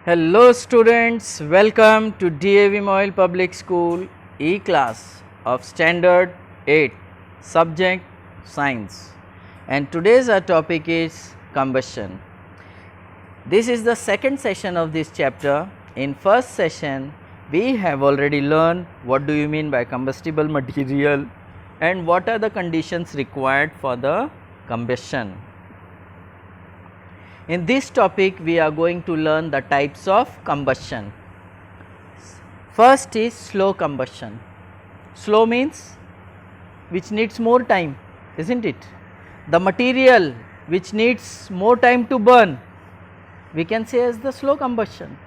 Hello students, welcome to DAV Moil Public School E-class of Standard 8, subject Science, and today's our topic is combustion. This is the second session of this chapter. In first session we have already learned what do you mean by combustible material and what are the conditions required for the combustion. In this topic we are going to learn the types of combustion. First is slow combustion. Slow means which needs more time, isn't it? The material which needs more time to burn, we can say as the slow combustion.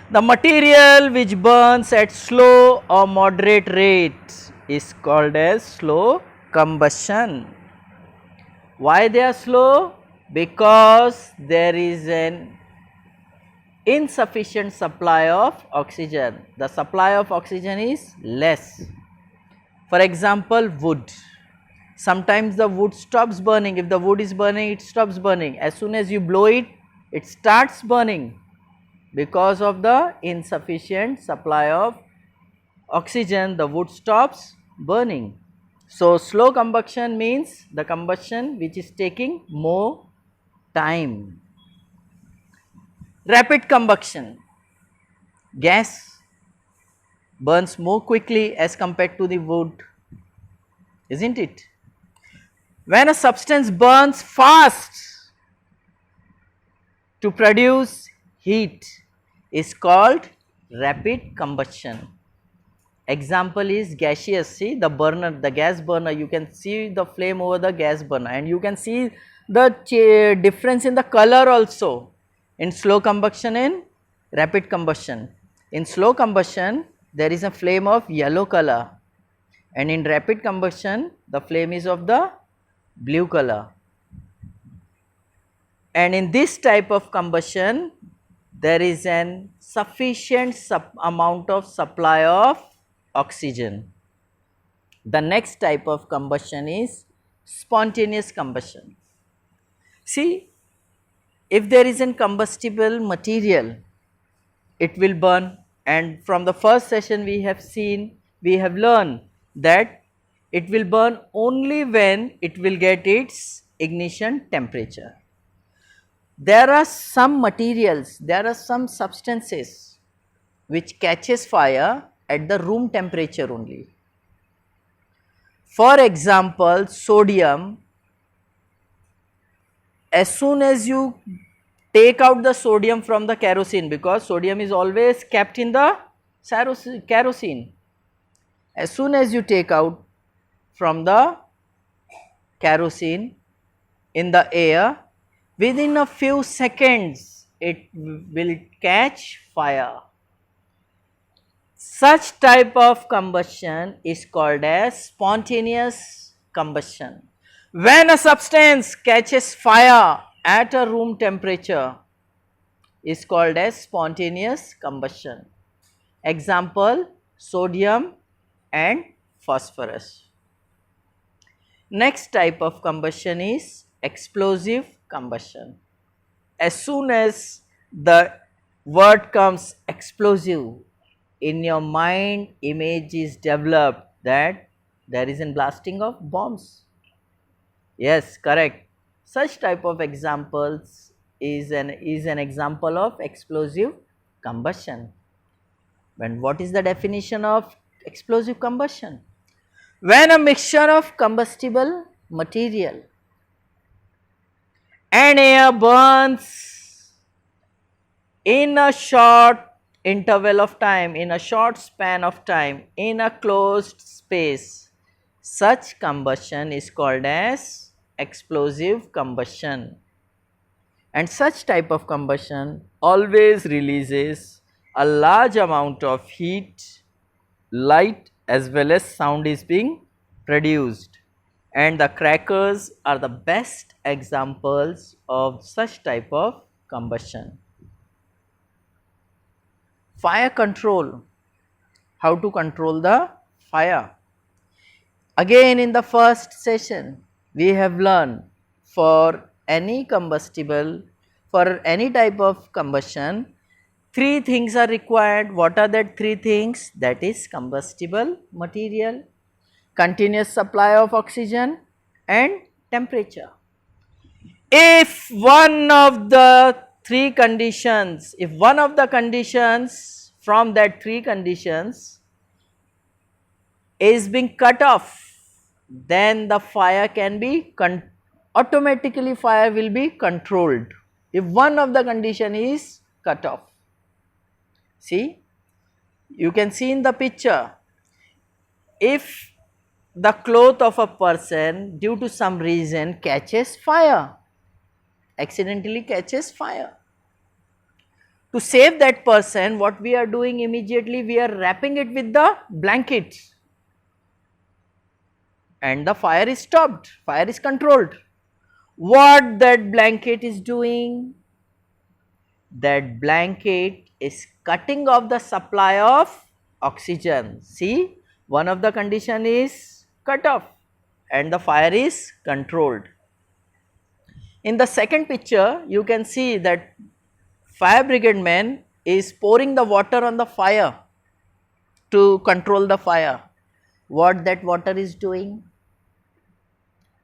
The material which burns at slow or moderate rate is called as slow combustion. Why they are slow? Because there is an insufficient supply of oxygen. The supply of oxygen is less. For example, wood. Sometimes the wood stops burning. If the wood is burning, it stops burning. As soon as you blow it, it starts burning because of the insufficient supply of oxygen. The wood stops burning. So, slow combustion means the combustion which is taking more time. Rapid combustion, gas burns more quickly as compared to the wood, isn't it? When a substance burns fast to produce heat is called rapid combustion. Example is gaseous. See the burner, the gas burner, you can see the flame over the gas burner and you can see the difference in the color also in slow combustion and rapid combustion. In slow combustion there is a flame of yellow color and in rapid combustion the flame is of the blue color. And in this type of combustion there is an sufficient amount of supply of oxygen. The next type of combustion is spontaneous combustion. See, if there is a combustible material, it will burn, and from the first session we have learned that it will burn only when it will get its ignition temperature. There are some materials, there are some substances which catches fire at the room temperature only. For example, sodium, as soon as you take out the sodium from the kerosene, because sodium is always kept in the kerosene, as soon as you take out from the kerosene in the air, within a few seconds it will catch fire. Such type of combustion is called as spontaneous combustion. When a substance catches fire at a room temperature is called as spontaneous combustion. Example, sodium and phosphorus. Next type of combustion is explosive combustion. As soon as the word comes explosive, in your mind image is developed that there is a blasting of bombs. Yes, correct. Such type of examples is an example of explosive combustion. When what is the definition of explosive combustion? When a mixture of combustible material and air burns in a short interval of time, in a short span of time, in a closed space, such combustion is called as explosive combustion. And such type of combustion always releases a large amount of heat, light as well as sound is being produced, and the crackers are the best examples of such type of combustion. Fire control, how to control the fire. Again in the first session we have learned for any combustible, for any type of combustion, Three things are required. What are that three things? That is combustible material, continuous supply of oxygen and temperature. If one of the three conditions, if one of the conditions from that three conditions is being cut off, then the fire can be automatically fire will be controlled if one of the condition is cut off. See, you can see in the picture, if the cloth of a person due to some reason catches fire, accidentally catches fire, to save that person, what we are doing immediately, we are wrapping it with the blanket and the fire is stopped, fire is controlled. What that blanket is doing? That blanket is cutting off the supply of oxygen. See, one of the condition is cut off and the fire is controlled. In the second picture, you can see that fire brigade man is pouring the water on the fire to control the fire. What that water is doing?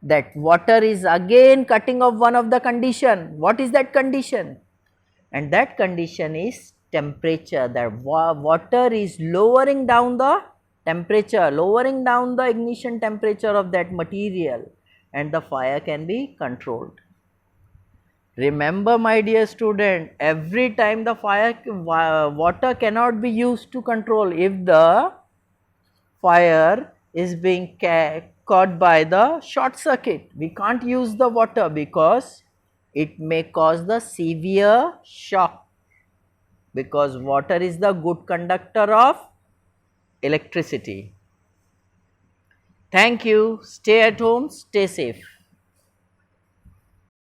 That water is again cutting off one of the condition. What is that condition? And that condition is temperature. That water is lowering down the temperature, lowering down the ignition temperature of that material, and the fire can be controlled. Remember, my dear student, every time the water cannot be used to control if the fire is being caught by the short circuit. We can't use the water because it may cause the severe shock, because water is the good conductor of electricity. Thank you. Stay at home, stay safe.